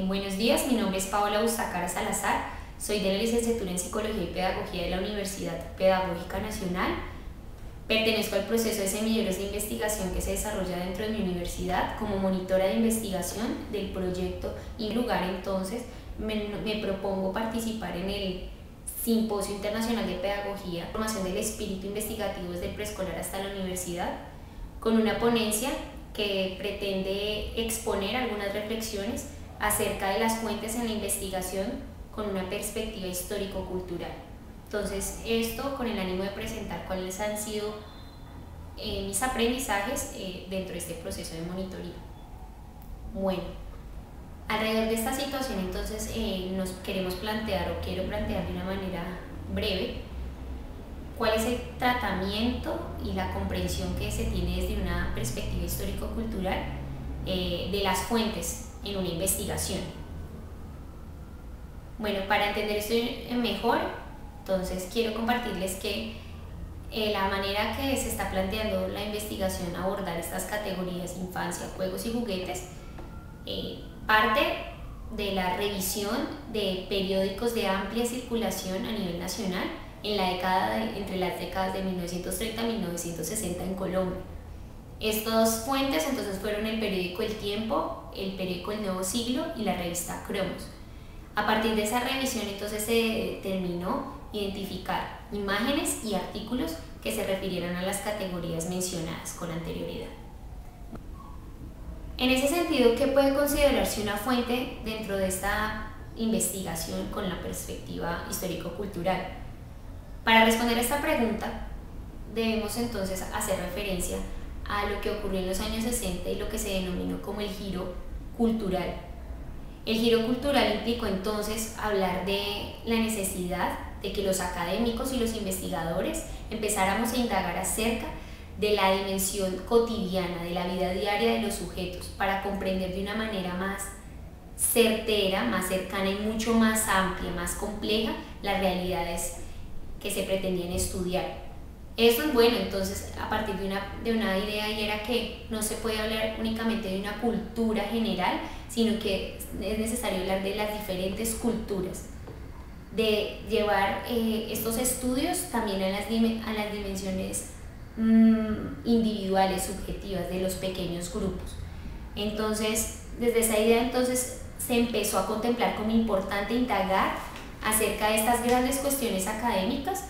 Buenos días, mi nombre es Paola Bustacara Salazar, soy de la licenciatura en Psicología y Pedagogía de la Universidad Pedagógica Nacional. Pertenezco al proceso de semilleros de investigación que se desarrolla dentro de mi universidad como monitora de investigación del proyecto y en lugar entonces me propongo participar en el Simposio Internacional de Pedagogía, Formación del Espíritu Investigativo desde el preescolar hasta la universidad, con una ponencia que pretende exponer algunas reflexiones acerca de las fuentes en la investigación con una perspectiva histórico-cultural. Entonces, esto con el ánimo de presentar cuáles han sido mis aprendizajes dentro de este proceso de monitoreo. Bueno, alrededor de esta situación entonces nos queremos plantear o quiero plantear de una manera breve cuál es el tratamiento y la comprensión que se tiene desde una perspectiva histórico-cultural de las fuentes en una investigación. Bueno, para entender esto mejor, entonces quiero compartirles que la manera que se está planteando la investigación abordar estas categorías infancia, juegos y juguetes parte de la revisión de periódicos de amplia circulación a nivel nacional en la entre las décadas de 1930 y 1960 en Colombia. Estas fuentes entonces fueron el periódico El Tiempo, el periódico El Nuevo Siglo y la revista Cromos. A partir de esa revisión entonces se determinó identificar imágenes y artículos que se refirieran a las categorías mencionadas con anterioridad. En ese sentido, ¿qué puede considerarse una fuente dentro de esta investigación con la perspectiva histórico-cultural? Para responder a esta pregunta, debemos entonces hacer referencia a lo que ocurrió en los años 60 y lo que se denominó como el giro cultural. El giro cultural implicó entonces hablar de la necesidad de que los académicos y los investigadores empezáramos a indagar acerca de la dimensión cotidiana de la vida diaria de los sujetos para comprender de una manera más certera, más cercana y mucho más amplia, más compleja las realidades que se pretendían estudiar. Esto es bueno, entonces a partir de una idea y era que no se puede hablar únicamente de una cultura general, sino que es necesario hablar de las diferentes culturas, de llevar estos estudios también a las dimensiones individuales, subjetivas de los pequeños grupos. Entonces, desde esa idea entonces se empezó a contemplar como importante indagar acerca de estas grandes cuestiones académicas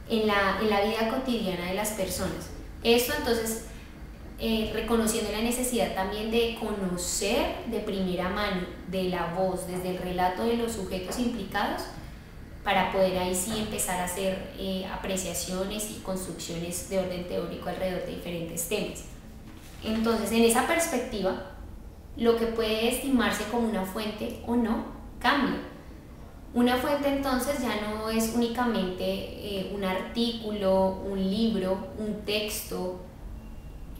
en la vida cotidiana de las personas. Esto entonces reconociendo la necesidad también de conocer de primera mano, de la voz, desde el relato de los sujetos implicados, para poder ahí sí empezar a hacer apreciaciones y construcciones de orden teórico alrededor de diferentes temas. Entonces, en esa perspectiva, lo que puede estimarse como una fuente o no cambia. Una fuente entonces ya no es únicamente un artículo, un libro, un texto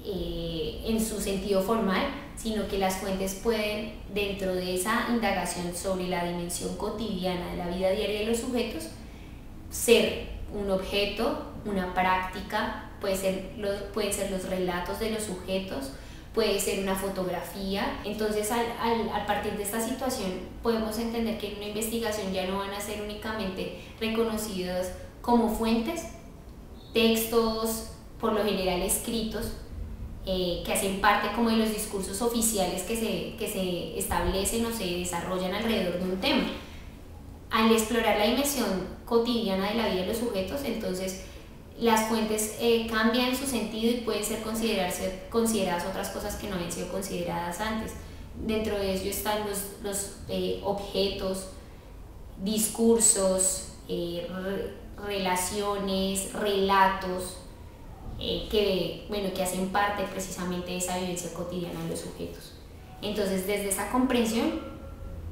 en su sentido formal, sino que las fuentes pueden, dentro de esa indagación sobre la dimensión cotidiana de la vida diaria de los sujetos, ser un objeto, una práctica, pueden ser los relatos de los sujetos, puede ser una fotografía. Entonces a partir de esta situación podemos entender que en una investigación ya no van a ser únicamente reconocidos como fuentes textos por lo general escritos que hacen parte como de los discursos oficiales que se establecen o se desarrollan alrededor de un tema. Al explorar la dimensión cotidiana de la vida de los sujetos, entonces las fuentes cambian su sentido y pueden ser consideradas otras cosas que no habían sido consideradas antes. Dentro de ello están los objetos, discursos, relaciones, relatos, que hacen parte precisamente de esa vivencia cotidiana de los sujetos. Entonces, desde esa comprensión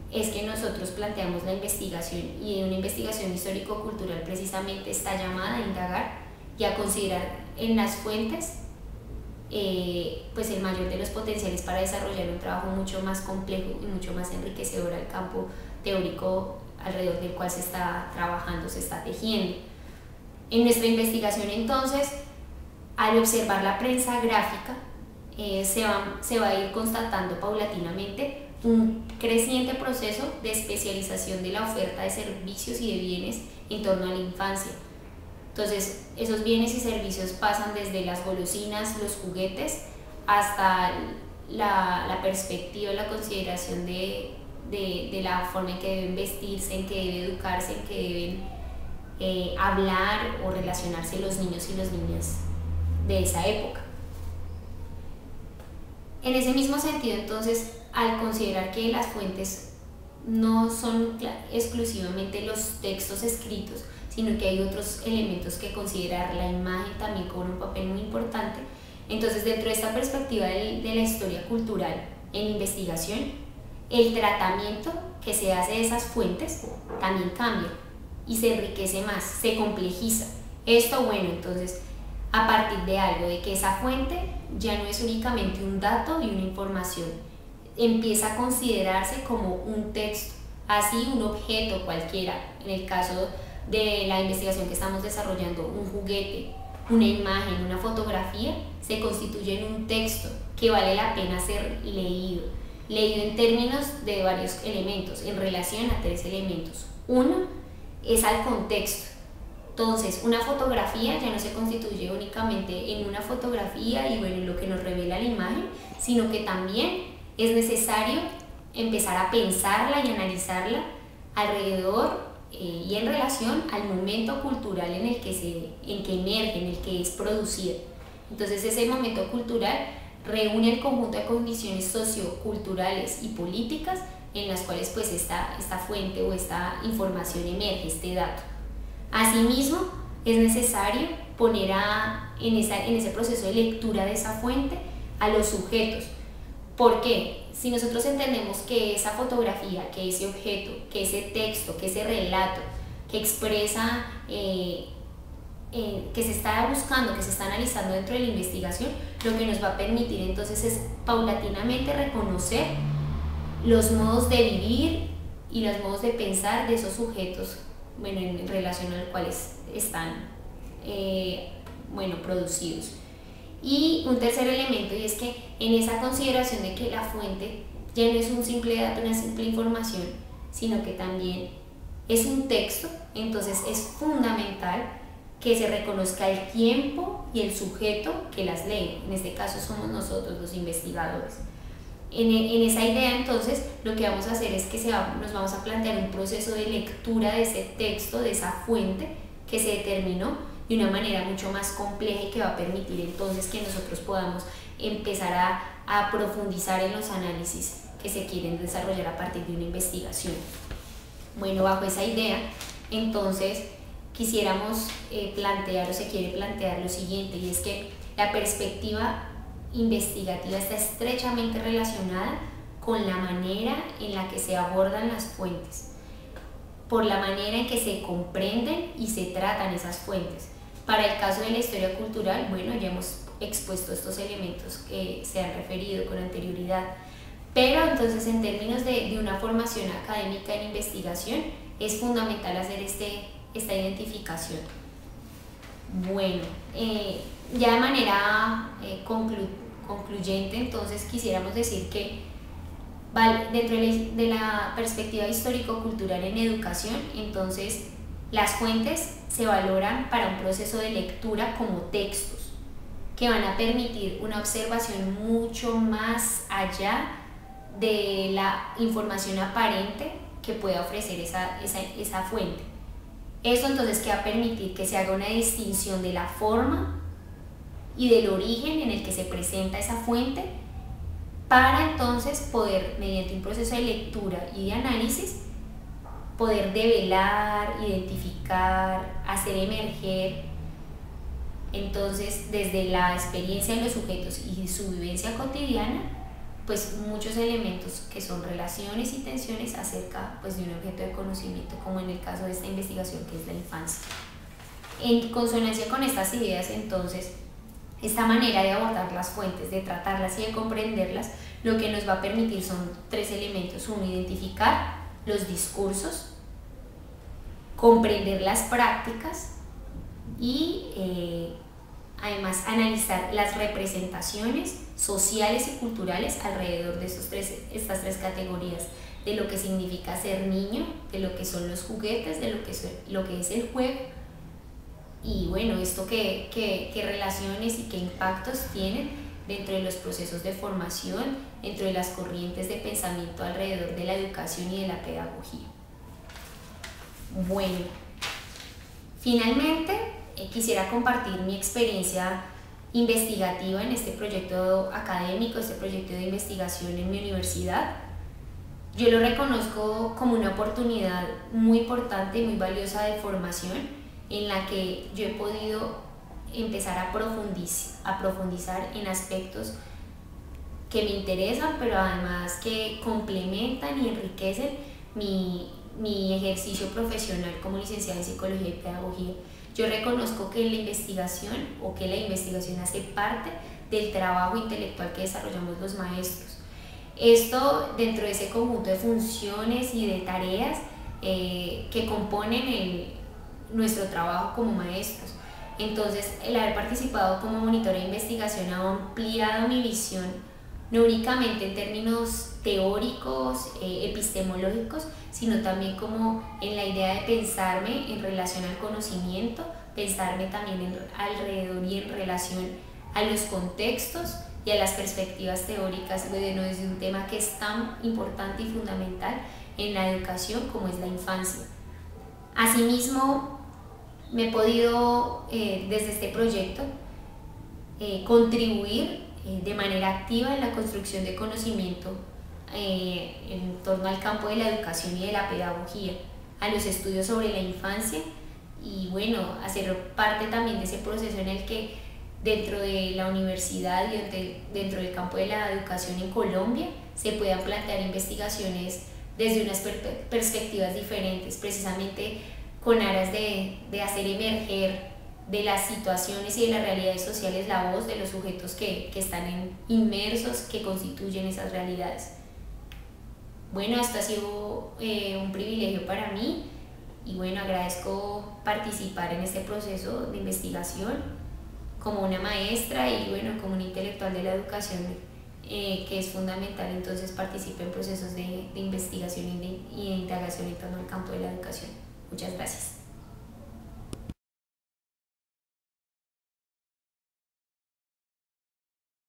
es que nosotros planteamos la investigación, y una investigación histórico-cultural precisamente está llamada a indagar y a considerar en las fuentes pues el mayor de los potenciales para desarrollar un trabajo mucho más complejo y mucho más enriquecedor al campo teórico alrededor del cual se está trabajando, se está tejiendo. En nuestra investigación entonces, al observar la prensa gráfica, se va a ir constatando paulatinamente un creciente proceso de especialización de la oferta de servicios y de bienes en torno a la infancia. Entonces, esos bienes y servicios pasan desde las golosinas, los juguetes, hasta la perspectiva, la consideración de la forma en que deben vestirse, en que deben educarse, en que deben hablar o relacionarse los niños y las niñas de esa época. En ese mismo sentido, entonces, al considerar que las fuentes no son exclusivamente los textos escritos, sino que hay otros elementos que considerar, la imagen también cobra un papel muy importante. Entonces, dentro de esta perspectiva de la historia cultural en investigación, el tratamiento que se hace de esas fuentes también cambia y se enriquece más, se complejiza. Esto, bueno, entonces, a partir de algo, de que esa fuente ya no es únicamente un dato y una información, empieza a considerarse como un texto, así un objeto cualquiera, en el caso de la investigación que estamos desarrollando, un juguete, una imagen, una fotografía, se constituye en un texto que vale la pena ser leído en términos de varios elementos, en relación a 3 elementos. Uno es al contexto. Entonces, una fotografía ya no se constituye únicamente en una fotografía y bueno, lo que nos revela la imagen, sino que también es necesario empezar a pensarla y analizarla alrededor y en relación al momento cultural en el que emerge, en el que es producida. Entonces, ese momento cultural reúne el conjunto de condiciones socioculturales y políticas en las cuales pues esta fuente o esta información emerge, este dato. Asimismo, es necesario poner en ese proceso de lectura de esa fuente a los sujetos. ¿Por qué? Si nosotros entendemos que esa fotografía, que ese objeto, que ese texto, que ese relato que expresa, que se está buscando, que se está analizando dentro de la investigación, lo que nos va a permitir entonces es paulatinamente reconocer los modos de vivir y los modos de pensar de esos sujetos, bueno, en relación a los cuales están producidos. Y un tercer elemento, y es que en esa consideración de que la fuente ya no es un simple dato, una simple información, sino que también es un texto, entonces es fundamental que se reconozca el tiempo y el sujeto que las lee. En este caso somos nosotros los investigadores. En esa idea, entonces, lo que vamos a hacer es que nos vamos a plantear un proceso de lectura de ese texto, de esa fuente que se determinó de una manera mucho más compleja y que va a permitir entonces que nosotros podamos empezar a profundizar en los análisis que se quieren desarrollar a partir de una investigación. Bueno, bajo esa idea, entonces, quisiéramos plantear o se quiere plantear lo siguiente, y es que la perspectiva investigativa está estrechamente relacionada con la manera en la que se abordan las fuentes, por la manera en que se comprenden y se tratan esas fuentes. Para el caso de la historia cultural, bueno, ya hemos expuesto estos elementos que se han referido con anterioridad, pero entonces en términos de una formación académica en investigación es fundamental hacer esta identificación. Bueno, ya de manera concluyente, entonces quisiéramos decir que dentro de la perspectiva histórico-cultural en educación, entonces las fuentes se valoran para un proceso de lectura como textos que van a permitir una observación mucho más allá de la información aparente que pueda ofrecer esa fuente. Esto entonces que va a permitir que se haga una distinción de la forma y del origen en el que se presenta esa fuente, para entonces poder, mediante un proceso de lectura y de análisis, poder develar, identificar, hacer emerger, entonces desde la experiencia de los sujetos y su vivencia cotidiana, pues muchos elementos que son relaciones y tensiones acerca pues, de un objeto de conocimiento, como en el caso de esta investigación que es la infancia. En consonancia con estas ideas, entonces, esta manera de abordar las fuentes, de tratarlas y de comprenderlas, lo que nos va a permitir son 3 elementos. Uno, identificar los discursos, comprender las prácticas y además analizar las representaciones sociales y culturales alrededor de estas tres categorías, de lo que significa ser niño, de lo que son los juguetes, de lo que es el juego, y bueno, esto qué relaciones y qué impactos tienen dentro de los procesos de formación, dentro de las corrientes de pensamiento alrededor de la educación y de la pedagogía. Bueno, finalmente quisiera compartir mi experiencia investigativa en este proyecto académico, este proyecto de investigación en mi universidad. Yo lo reconozco como una oportunidad muy importante y muy valiosa de formación, en la que yo he podido empezar a profundizar en aspectos que me interesan, pero además que complementan y enriquecen mi ejercicio profesional como licenciada en Psicología y Pedagogía. Yo reconozco que la investigación hace parte del trabajo intelectual que desarrollamos los maestros. Esto dentro de ese conjunto de funciones y de tareas que componen nuestro trabajo como maestros. Entonces, el haber participado como monitora de investigación ha ampliado mi visión, no únicamente en términos teóricos, epistemológicos, sino también como en la idea de pensarme en relación al conocimiento, pensarme también alrededor y en relación a los contextos y a las perspectivas teóricas desde un tema que es tan importante y fundamental en la educación como es la infancia. Asimismo, me he podido desde este proyecto contribuir de manera activa en la construcción de conocimiento en torno al campo de la educación y de la pedagogía, a los estudios sobre la infancia, y bueno, hacer parte también de ese proceso en el que dentro de la universidad y dentro del campo de la educación en Colombia se puedan plantear investigaciones desde unas perspectivas diferentes, precisamente con aras de hacer emerger de las situaciones y de las realidades sociales la voz de los sujetos que están inmersos, que constituyen esas realidades. Bueno, esto ha sido un privilegio para mí, y bueno, agradezco participar en este proceso de investigación como una maestra y bueno, como una intelectual de la educación, que es fundamental. Entonces participe en procesos de investigación y de indagación en torno al campo de la educación. Muchas gracias.